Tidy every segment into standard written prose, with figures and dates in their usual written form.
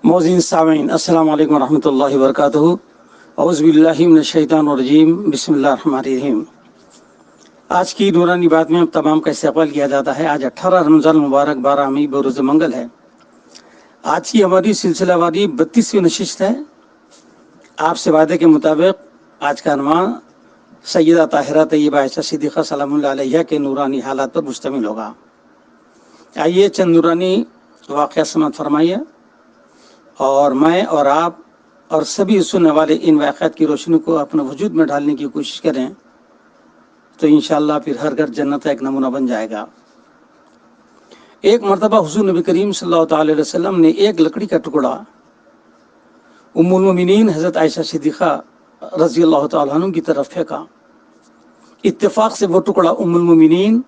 मोज़ीन सामीन अस्सलाम वालेकुम रहमतुल्लाहि व बरकातुहू। औज़ु बिल्लाहि मिनश शैतानिर रजीम। बिस्मिल्लाहिर रहमानिर रहीम। आज की नूरानी बात में तमाम का इस्तकबाल किया जाता है। आज 18 रमज़ान मुबारक 12 मई बरोज़ मंगल है। आज की हमारी सिलसिलावारी 32वीं नशिस्त है। आपसे वादे के मुताबिक आज का अनवान सैयदा ताहिरा तैयबा आयशा सिद्दीक़ा सलामुल्लाह अलैहा के नूरानी हालात पर मुश्तमिल होगा। आइए चंद नूरानी वाक़या समाअत फरमाइए और मैं और आप और सभी सुनने वाले इन वाक़यात की रोशनी को अपने वजूद में डालने की कोशिश करें तो इंशाअल्लाह फिर हर घर जन्नत का एक नमूना बन जाएगा। एक मरतबा हुज़ूर नबी करीम सल्लल्लाहु अलैहि वसल्लम ने एक लकड़ी का टुकड़ा उम्मुल मोमिनीन हज़रत आयशा सिद्दीक़ा रज़ी अल्लाह तआला अन्हा की तरफ फेंका। इत्तेफाक से वो टुकड़ा उम्मुल मोमिनीन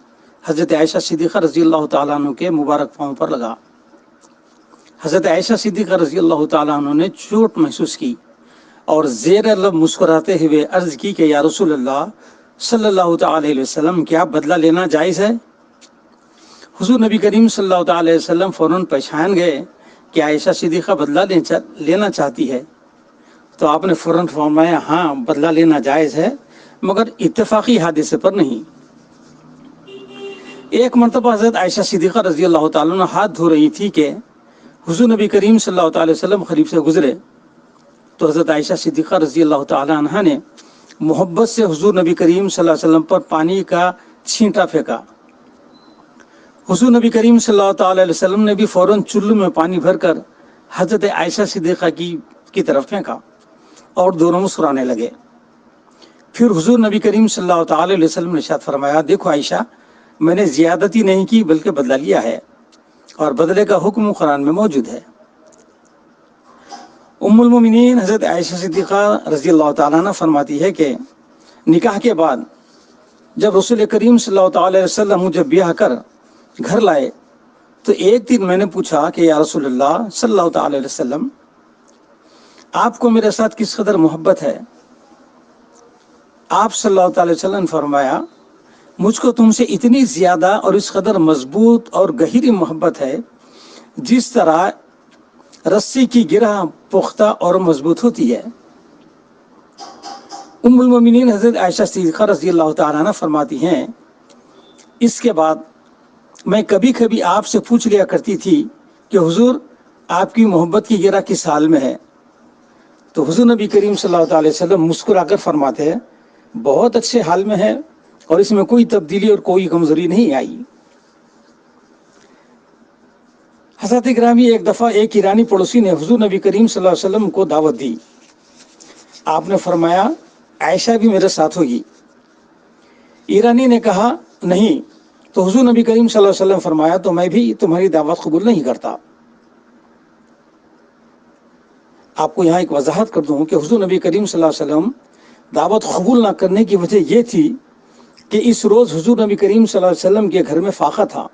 हज़रत आयशा सिद्दीक़ा रज़ी अल्लाह तआला अन्हा के मुबारक पाँव पर लगा। हज़रत आयशा सिद्दीक़ा रज़ी अल्लाह तआला अन्हा ने चोट महसूस की और ज़ेर लब मुस्कुराते हुए अर्ज़ की कि या रसूल अल्लाह सल्लल्लाहु अलैहि वसल्लम, क्या बदला लेना जायज़ है? हुज़ूर नबी करीम सल्लल्लाहु अलैहि वसल्लम फ़ौरन पहचान गए कि आयशा सिद्दीक़ा बदला लेना चाहती है, तो आपने फ़ौरन फरमाया, हाँ बदला लेना जायज़ है, मगर इत्तेफ़ाक़ी हादिसे पर नहीं। एक मरतबा हज़रत आयशा सिद्दीक़ा रज़ी अल्लाह तआला अन्हा हाथ धो रही थी कि हुज़ूर नबी करीम सल्लल्लाहु अलैहि वसल्लम खलीफ से गुजरे, तो हज़रत आयशा सिद्दीक़ा रज़ी अल्लाह तआला अन्हा ने मोहब्बत से हुज़ूर नबी करीम सल्लल्लाहु अलैहि वसल्लम पर पानी का छींटा फेंका। हुज़ूर नबी करीम सल्लल्लाहु अलैहि वसल्लम ने भी फ़ौरन चुल्लू में पानी भरकर हज़रत आयशा सिद्दीक़ा की तरफ फेंका और दोनों मुस्कुराने लगे। फिर हुज़ूर नबी करीम सल्लल्लाहु अलैहि वसल्लम ने इरशाद फरमाया, देखो आयशा, मैंने ज़ियादती नहीं की बल्कि बदला लिया है और बदले का हुक्म कुरान में मौजूद है। उम्मुल मोमिनीन हज़रत आयशा सिद्दीक़ा रज़ी अल्लाह तआला अन्हा फरमाती है कि निकाह के बाद जब रसूल करीम सल्लल्लाहु अलैहि वसल्लम मुझे ब्याह कर घर लाए तो एक दिन मैंने पूछा कि या रसूल अल्लाह सल्लल्लाहु अलैहि वसल्लम, आपको मेरे साथ किस कदर मोहब्बत है? आप सल्लल्लाहु अलैहि वसल्लम ने फरमाया, मुझको तुमसे इतनी ज़्यादा और इस कदर मजबूत और गहरी मोहब्बत है जिस तरह रस्सी की गिरह पुख्ता और मजबूत होती है। उम्मुल मोमिनीन हज़रत आयशा सिद्दीक़ा रज़ी अल्लाह तआला अन्हा फरमाती हैं, इसके बाद मैं कभी कभी आपसे पूछ लिया करती थी कि हुजूर, आपकी मोहब्बत की गिरह किस हाल में है? तो हुजूर नबी करीम सल्लल्लाहु अलैहि वसल्लम मुस्कुराकर फरमाते हैं, बहुत अच्छे हाल में है और इसमें कोई तब्दीली और कोई कमजोरी नहीं आई। हज़रत गिरामी, एक दफ़ा एक ईरानी पड़ोसी ने हुजूर नबी करीम सल्लल्लाहु अलैहि वसल्लम को दावत दी। आपने फरमाया, आयशा भी मेरे साथ होगी। ईरानी ने कहा, नहीं। तो हुजूर नबी करीम सल्लल्लाहु अलैहि वसल्लम फरमाया, तो मैं भी तुम्हारी दावत कबूल नहीं करता। आपको यहाँ एक वजाहत कर दूं कि हुजूर नबी करीम सल्लल्लाहु अलैहि वसल्लम दावत कबूल ना करने की वजह यह थी कि इस रोज़ हुजूर नबी करीम सल्लल्लाहु अलैहि वसल्लम के घर में फाका था,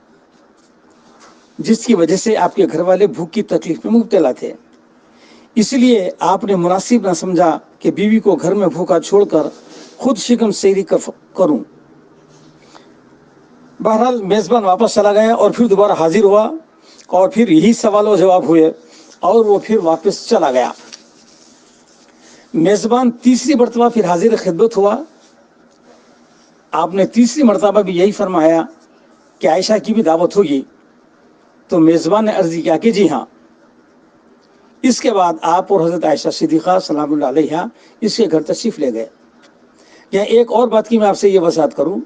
जिसकी वजह से आपके घर वाले भूख की तकलीफ में मुब्तला थे। इसलिए आपने मुनासिब ना समझा कि बीवी को घर में भूखा छोड़कर खुद शिकम सैरी करूं। बहरहाल मेज़बान वापस चला गया और फिर दोबारा हाजिर हुआ और फिर यही सवाल व जवाब हुए और वो फिर वापस चला गया। मेज़बान तीसरी मरतबा फिर हाजिर खिदमत हुआ। आपने तीसरी मरतबा भी यही फरमाया कि आयशा की भी दावत होगी। तो मेज़बान ने अर्ज़ी किया कि जी हाँ। इसके बाद आप और हज़रत आयशा सिद्दीक़ा सलामुल्लाह अलैहा इसके घर तशरीफ़ ले गए। यहाँ एक और बात की मैं आपसे ये वज़ाहत करूँ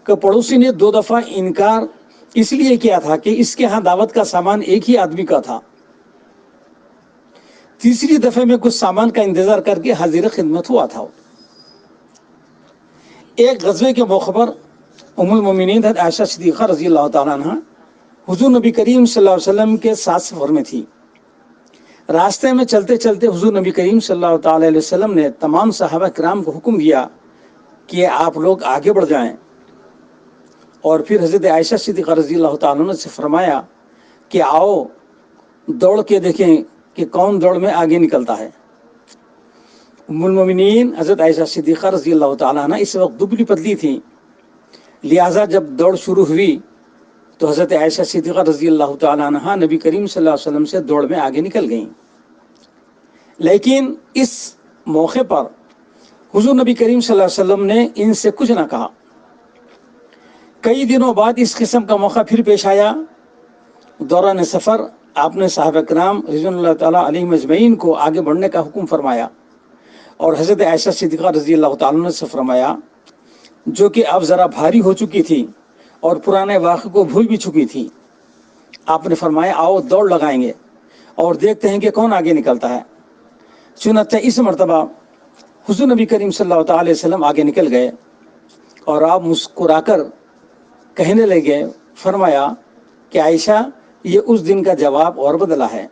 कि पड़ोसी ने 2 दफ़ा इनकार इसलिए किया था कि इसके यहाँ दावत का सामान एक ही आदमी का था। तीसरी दफ़े में कुछ सामान का इंतज़ार करके हाजिर खिदमत हुआ था। एक ग़ज़वे के मौके पर उम्मुल मोमिनीन आयशा सिद्दीक़ा रज़ी अल्लाह तआला अन्हा हुजूर नबी करीम सल्लल्लाहु अलैहि वसल्लम के साथ सफ़र में थी। रास्ते में चलते चलते हुजूर नबी करीम सल्लल्लाहु अलैहि वसल्लम ने तमाम सहाबा किराम को हुक्म दिया कि आप लोग आगे बढ़ जाएं और फिर हज़रत आयशा सिद्दीक़ा रज़ी अल्लाह तआला अन्हा से फरमाया कि आओ दौड़ के देखें कि कौन दौड़ में आगे निकलता है। उम्मुल मोमिनीन हज़रत आयशा सिद्दीक़ा रज़ी अल्लाह तआला अन्हा इस वक्त दुबली पतली थी, लिहाजा जब दौड़ शुरू हुई तो हज़रत आयशा सिद्दीक़ा रज़ी अल्लाह तआला अन्हा नबी करीम सल्लल्लाहु अलैहि वसल्लम से दौड़ में आगे निकल गईं। لیکن اس موقع پر حضور نبی کریم صلی اللہ علیہ وسلم نے ان سے کچھ نہ کہا۔ کئی دنوں بعد اس قسم کا موقع پھر پیش آیا۔ دوران سفر آپ نے صحابہ کرام رضوان اللہ تعالیٰ علیہم اجمعین کو آگے بڑھنے کا حکم فرمایا، اور حضرت عائشہ صدیقہ رضی اللہ تعالیٰ عنہ سے فرمایا، جو کہ اب ذرا بھاری ہو چکی تھی اور پرانے واقعے کو بھول بھی چکی تھی، آپ نے فرمایا آؤ دوڑ لگائیں گے اور دیکھتے ہیں کہ کون آگے نکلتا ہے۔ چنانچہ اس مرتبہ حضور نبی کریم صلی اللہ تعالی وسلم آگے نکل گئے، اور آپ مسکرا کر کہنے لگے، فرمایا کہ عائشہ یہ اس دن کا جواب اور بدلا ہے۔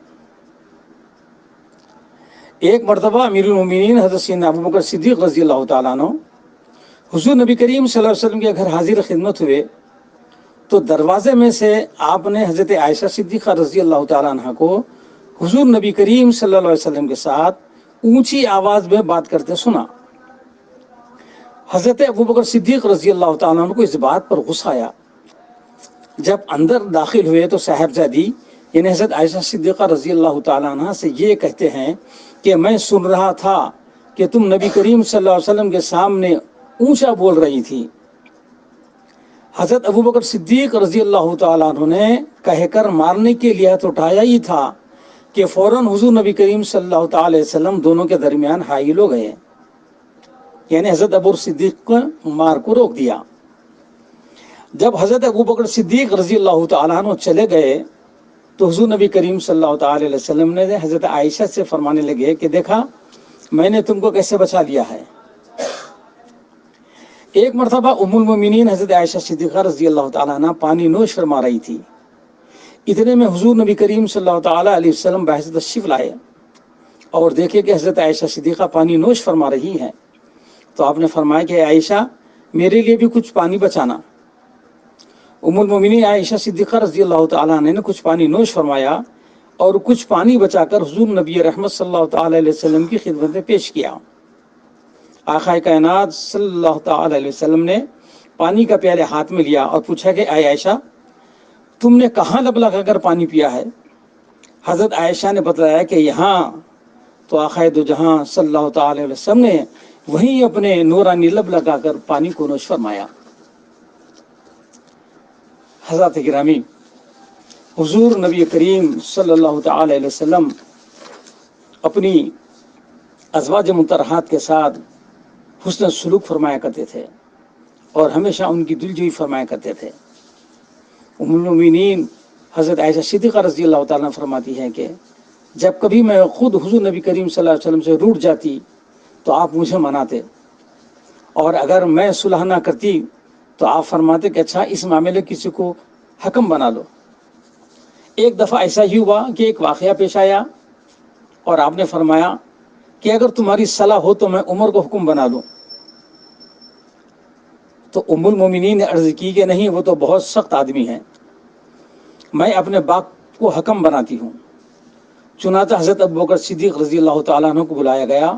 ایک مرتبہ امیر المومنین حضرت سیدنا ابو بکر صدیق رضی اللہ تعالیٰ عنہ حضور نبی کریم صلی اللہ علیہ وسلم کے گھر حاضر خدمت ہوئے، تو دروازے میں سے آپ نے حضرت عائشہ صدیقہ رضی اللہ تعالیٰ عنہ کو حضور نبی کریم صلی اللہ علیہ وسلم کے ساتھ اونچی آواز میں بات کرتے سنا۔ حضرت ابو بکر صدیق رضی اللہ تعالیٰ عنہ کو اس بات پر غصہ آیا۔ جب اندر داخل ہوئے تو صاحبزادی یعنی حضرت عائشہ صدیقہ رضی اللہ تعالیٰ عنہ سے یہ کہتے ہیں کہ میں سن رہا تھا کہ تم نبی کریم صلی اللہ علیہ وسلم کے سامنے اونچا بول رہی تھی۔ حضرت ابو بکر صدیق رضی اللہ تعالیٰ عنہ نے کہہ کر مارنے کے لیے ہاتھ اٹھایا ہی تھا کہ فوراً حضور نبی کریم صلی اللہ تعالی علیہ وسلم دونوں کے درمیان حائل ہو گئے، یعنی حضرت ابو بکر صدیق کو مار کو روک دیا۔ جب حضرت ابو بکر صدیق رضی اللہ تعالیٰ عنہ چلے گئے تو حضور نبی کریم صلی اللہ تعالی علیہ وسلم نے حضرت عائشہ سے فرمانے لگے کہ دیکھا میں نے تم کو کیسے بچا لیا ہے۔ ایک مرتبہ ام المومنین حضرت عائشہ صدیقہ رضی اللہ تعالیٰ عنہ پانی نوش فرما رہی تھی، اتنے میں حضور نبی کریم صلی اللہ تعالی علیہ وسلم باہر تشریف لائے اور دیکھے کہ حضرت عائشہ صدیقہ پانی نوش فرما رہی ہیں، تو آپ نے فرمایا کہ عائشہ میرے لیے بھی کچھ پانی بچانا۔ ام المومنین عائشہ صدیقہ رضی اللہ تعالیٰ عنہ نے کچھ پانی نوش فرمایا اور کچھ پانی بچا کر حضور نبی رحمت صلی اللہ تعالی علیہ وسلم کی خدمت میں پیش کیا۔ آقا کائنات صلی اللہ تعالی علیہ وسلم نے پانی کا پیالے ہاتھ میں لیا اور پوچھا کہ اے عائشہ تم نے کہاں لب لگا کر پانی پیا ہے؟ حضرت عائشہ نے بتلایا کہ یہاں، تو آقا دو جہاں صلی اللہ تعالی علیہ وسلم نے وہیں اپنے نورانی لب لگا کر پانی کو نوش فرمایا۔ حضرات گرامی، حضور نبی کریم صلی اللہ تعالی علیہ وسلم اپنی ازواج مطہرات کے ساتھ حسن سلوک فرمایا کرتے تھے اور ہمیشہ ان کی دلجوئی فرمایا کرتے تھے۔ ام المومنین حضرت عائشہ صدیقہ رضی اللہ تعالیٰ عنہ فرماتی ہیں کہ جب کبھی میں خود حضور نبی کریم صلی اللہ علیہ وسلم سے روٹھ جاتی تو آپ مجھے مناتے، اور اگر میں صلح نہ کرتی تو آپ فرماتے کہ اچھا اس معاملے کسی کو حکم بنا لو۔ ایک دفعہ ایسا ہی ہوا کہ ایک واقعہ پیش آیا اور آپ نے فرمایا کہ اگر تمہاری صلاح ہو تو میں عمر کو حکم بنا لوں۔ تو ام المومنین نے عرض کی کہ نہیں، وہ تو بہت سخت آدمی ہیں، میں اپنے باپ کو حکم بناتی ہوں۔ چنانچہ حضرت ابو بکر صدیق رضی اللہ تعالیٰ عنہ کو بلایا گیا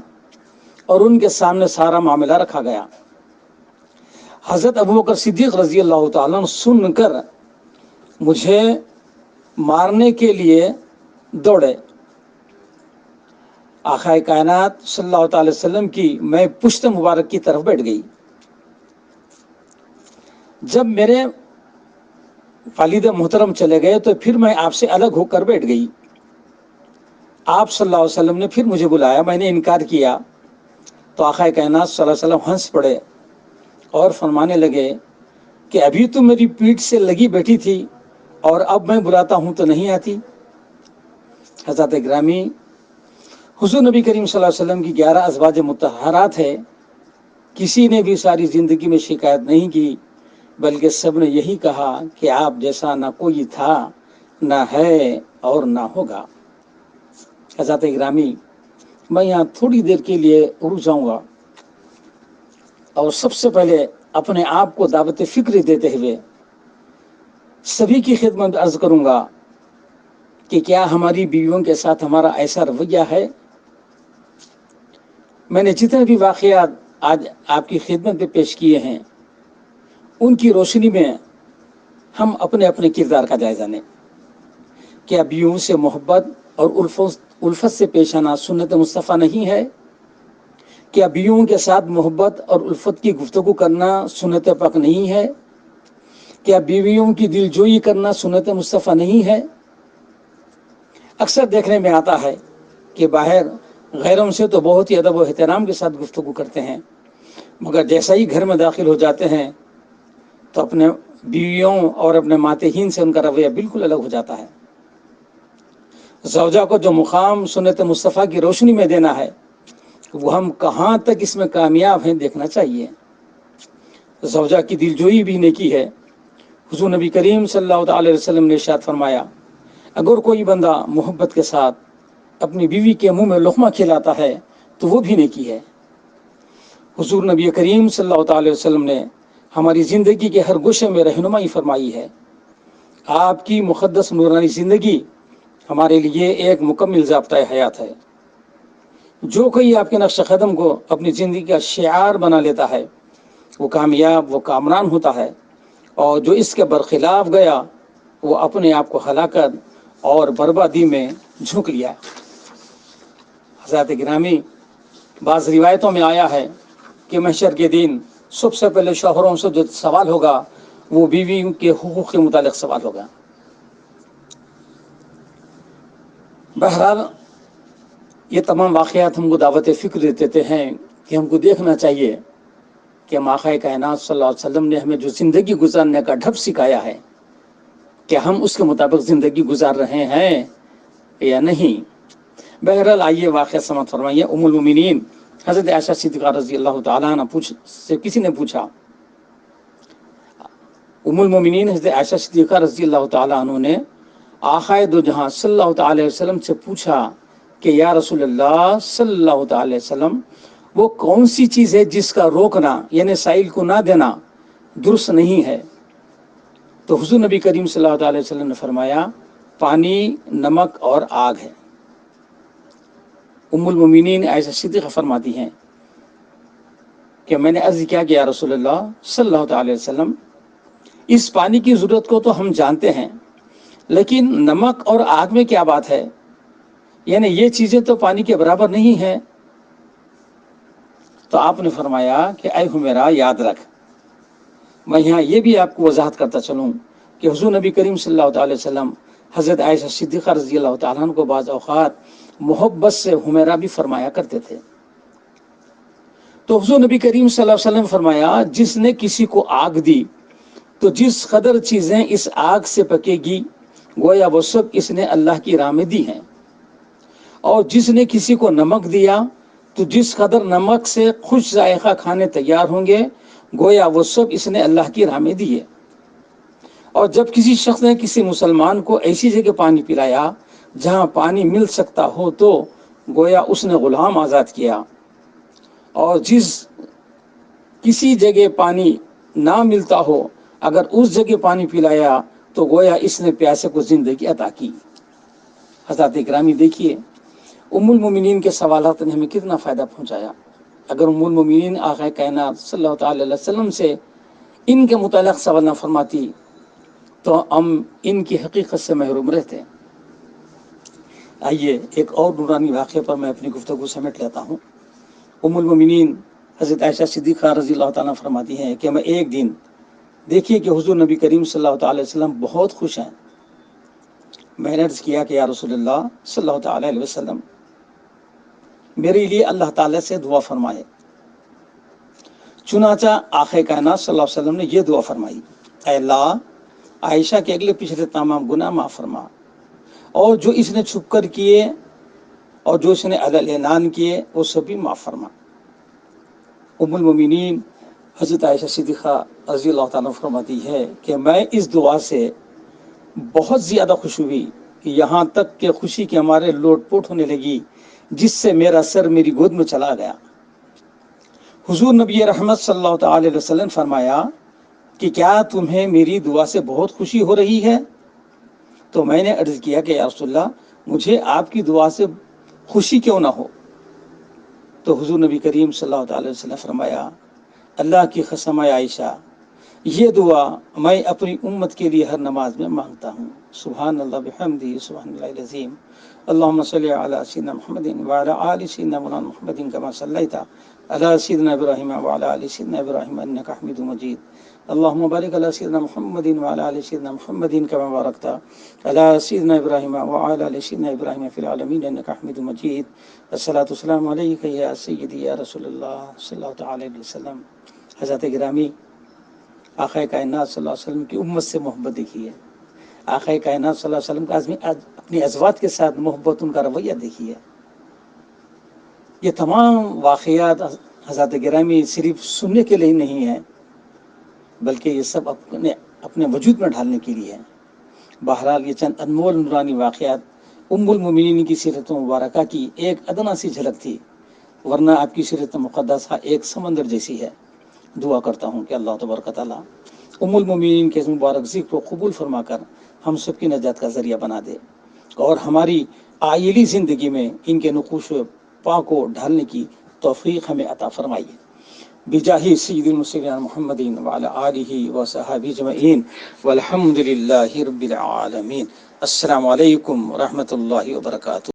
اور ان کے سامنے سارا معاملہ رکھا گیا۔ حضرت ابو بکر صدیق رضی اللہ تعالیٰ عنہ سن کر مجھے مارنے کے لیے دوڑے۔ آقا کائنات صلی اللہ تعالی وسلم کی میں پشت مبارک کی طرف بیٹھ گئی۔ جب میرے والد محترم چلے گئے تو پھر میں آپ سے الگ ہو کر بیٹھ گئی۔ آپ صلی اللہ علیہ وسلم نے پھر مجھے بلایا، میں نے انکار کیا تو آقا کائنات صلی اللہ علیہ وسلم ہنس پڑے اور فرمانے لگے کہ ابھی تو میری پیٹھ سے لگی بیٹھی تھی اور اب میں بلاتا ہوں تو نہیں آتی۔ حضرات گرامی، حضور نبی کریم صلی اللہ علیہ وسلم کی 11 ازواج مطہرات ہے، کسی نے بھی ساری زندگی میں شکایت نہیں کی، بلکہ سب نے یہی کہا کہ آپ جیسا نہ کوئی تھا، نہ ہے اور نہ ہوگا۔ حضرات گرامی، میں یہاں تھوڑی دیر کے لیے رک جاؤں گا اور سب سے پہلے اپنے آپ کو دعوت فکر دیتے ہوئے سبھی کی خدمت عرض کروں گا کہ کیا ہماری بیویوں کے ساتھ ہمارا ایسا رویہ ہے؟ میں نے جتنے بھی واقعات آج آپ کی خدمت میں پیش کیے ہیں ان کی روشنی میں ہم اپنے اپنے کردار کا جائزہ لیں۔ کیا بیویوں سے محبت اور उल्फत से पेश आना सुन्नत मुस्तफ़ा नहीं है? क्या बीवियों के साथ मोहब्बत और उल्फत की गुफ्तगू करना सुन्नत पाक नहीं है? क्या बीवियों की दिलजोई करना सुन्नत मुस्तफ़ा नहीं है? अक्सर देखने में आता है कि बाहर गैरों से तो बहुत ही अदब व एहतराम के साथ गुफ्तगू करते हैं, मगर जैसा ही घर में दाखिल हो जाते हैं तो अपने बीवियों और अपने मातेहीन से उनका रवैया बिल्कुल अलग हो जाता है। ज़ौजा को जो मुकाम सुन्नत मुस्तफ़ा की रोशनी में देना है, वो हम कहाँ तक इसमें कामयाब हैं देखना चाहिए। ज़ौजा की दिलजोई भी नेकी है। हुज़ूर नबी करीम सल्लल्लाहु अलैहि वसल्लम ने इरशाद फरमाया, अगर कोई बंदा मोहब्बत के साथ अपनी बीवी के मुंह में लुक़मा खिलाता है तो वो भी नेकी है। हुज़ूर नबी करीम सल्लल्लाहु अलैहि वसल्लम ने हमारी ज़िंदगी के हर गोशे में रहनुमाई फरमाई है। आपकी मुक़द्दस नूरानी ज़िंदगी हमारे लिए एक मुकम्मल ज़ाब्ता हयात है। जो कोई आपके नक्श कदम को अपनी ज़िंदगी का शिआर बना लेता है वो कामयाब, वो कामरान होता है, और जो इसके बरखिलाफ गया वो अपने आप को हलाकत और बर्बादी में झोंक लिया। हज़रात गिरामी, बाज़ रिवायतों में आया है कि महशर के दिन सबसे पहले शौहरों से जो सवाल होगा वो बीवी के हुकूक़ के मुतालिक सवाल होगा। बहरहाल ये तमाम वाक़यात हमको दावत फ़िक्र देते हैं कि हमको देखना चाहिए कि आक़ाए कायनात सल्लल्लाहु अलैहि वसल्लम ने हमें जो ज़िंदगी गुजारने का ढब सिखाया है, कि हम उसके मुताबिक ज़िंदगी गुजार रहे हैं या नहीं। बहरहाल आइए वाक़या समाअत फरमाइए। उम्मुल मोमिनीन हज़रत आयशा सिद्दीक़ा रज़ी अल्लाह तआला अन्हा से किसी ने पूछा, उम्मुल मोमिनीन हज़रत आयशा सिद्दीक़ा रज़ी अल्लाह तआला अन्हा ने आक़ाए दो जहां सल्लल्लाहु अलैहि वसल्लम से पूछा कि या रसूलल्लाह सल्लल्लाहु अलैहि वसल्लम, वो कौन सी चीज़ है जिसका रोकना यानी साइल को ना देना दुरुस्त नहीं है? तो हुज़ूर नबी करीम सल्लल्लाहु अलैहि वसल्लम ने फरमाया, पानी, नमक और आग है। उम्मुल मोमिनीन आयशा सिद्दीक़ा फरमाती हैं कि मैंने अर्ज़ किया कि या रसूलल्लाह सल्लल्लाहु अलैहि वसल्लम, इस पानी की ज़रूरत को तो हम जानते हैं, लेकिन नमक और आग में क्या बात है? यानी ये चीज़ें तो पानी के बराबर नहीं हैं। तो आपने फरमाया कि ऐ हुमैरा, याद रख, मैं यहाँ ये भी आपको वजाहत करता चलूँ कि हुज़ूर नबी करीम सल्लल्लाहु अलैहि वसल्लम हज़रत आयशा सिद्दीक़ा रज़ी अल्लाह तआला अन्हा को बाज़ औक़ात मोहब्बत से हुमैरा भी फरमाया करते थे। तो हुज़ूर नबी करीम सल्लल्लाहु अलैहि वसल्लम फरमाया, जिसने किसी को आग दी तो जिस कदर चीज़ें इस आग से पकेगी गोया वो सब इसने अल्लाह की राह में दी हैं, और जिसने किसी को नमक दिया तो जिस कदर नमक से खुश जायका खाने तैयार होंगे गोया वो सब इसने अल्लाह की राह में दिए। और जब किसी शख्स ने किसी मुसलमान को ऐसी जगह पानी पिलाया जहाँ पानी मिल सकता हो तो गोया उसने गुलाम आज़ाद किया, और जिस किसी जगह पानी ना मिलता हो अगर उस जगह पानी पिलाया तो गोया इसने प्यासे को ज़िंदगी अता की। हज़रात इकरामी, देखिए उम्मुल मोमिनीन के सवालात ने हमें कितना फ़ायदा पहुँचाया। अगर उम्मुल मोमिनीन आक़ाए कायनात सल्लल्लाहु अलैहि वसल्लम से इनके मुतालिक सवाल न फरमाती तो हम इनकी हकीकत से महरूम रहते। आइए एक और नूरानी वाक़े पर मैं अपनी गुफ्तगू समेट लेता हूँ। उम्मुल मोमिनीन हज़रत आयशा सिद्दीक़ा रज़ी अल्लाह तआला फरमाती हैं कि मैं एक दिन, देखिए कि हुज़ूर नबी करीम सल्लल्लाहु अलैहि वसल्लम बहुत खुश हैं। मैंने अर्ज़ किया कि या रसूलल्लाह सल्लल्लाहु अलैहि वसल्लम, मेरे लिए अल्लाह ताला से दुआ फरमाए। चुनाचा आक़ाए कायनात सल्लल्लाहु अलैहि वसल्लम ने यह दुआ फरमाई, ऐ अल्लाह, आयशा के अगले पिछले तमाम गुनाह माफ़ फरमा, और जो इसने छुप कर किए और जो इसने अलग-ऐलान किए वो सभी माफ़ फरमा। उम्मुल मोमिनीन हज़रत आयशा सिद्दीक़ा रज़ी अल्लाह तआला फरमाती है कि मैं इस दुआ से बहुत ज़्यादा खुश हुई, यहाँ तक कि खुशी के हमारे लोटपोट होने लगी, जिससे मेरा सर मेरी गोद में चला गया। हुज़ूर नबी रहमत सल्लल्लाहु अलैहि वसल्लम फरमाया कि क्या तुम्हें मेरी दुआ से बहुत खुशी हो रही है? तो मैंने अर्ज़ किया कि या रसूलल्लाह, मुझे आपकी दुआ से खुशी क्यों ना हो? तो हुज़ूर नबी करीम सल्लल्लाहु अलैहि वसल्लम फरमाया, अल्लाह की कसम है आयशा, ये दुआ मैं अपनी उम्मत के लिए हर नमाज में मांगता हूँ। سبحان اللہ بحمدہ سبحان اللہ العظیم اللهم صل على سيدنا محمد وعلى آل سيدنا مولانا محمد كما صليت على سيدنا إبراهيم وعلى آل سيدنا إبراهيم إنك حميد مجيد اللهم بارك على سيدنا محمد وعلى آل سيدنا محمد كما باركت على سيدنا إبراهيم وعلى آل سيدنا إبراهيم في العالمين إنك حميد مجيد الصلاة والسلام عليك يا سيدي يا رسول الله صلی اللہ تعالی علیہ وسلم. حضرت گرامی، آقا کائنات صلی اللہ علیہ وسلم کی امت سے محبت دیکھیے. آقا کائنات صلی اللہ علیہ وسلم کا اپنی ازواج کے ساتھ محبت، ان کا رویہ دیکھیے. یہ تمام واقعات حضرت گرامی صرف سننے کے لیے نہیں ہیں، بلکہ یہ سب اپنے وجود میں ڈھالنے کے لیے ہیں. بہرحال یہ چند انمول نورانی واقعات ام المومنین کی سیرت مبارکہ کی ایک ادنا سی جھلک تھی، ورنہ آپ کی سیرت مقدسہ ایک سمندر جیسی ہے. دعا کرتا ہوں کہ اللہ تبارک تعالیٰ ام المومنین کے مبارک ذکر کو قبول فرما کر ہم سب کی نجات کا ذریعہ بنا دے، اور ہماری آئلی زندگی میں ان کے نقوش پا کو ڈھالنے کی توفیق ہمیں عطا فرمائیے. بجاہ سید المرسلین محمد وعلی آلہ وصحبہ اجمعین والحمد للہ رب العالمین. السلام علیکم ورحمۃ اللہ وبرکاتہ.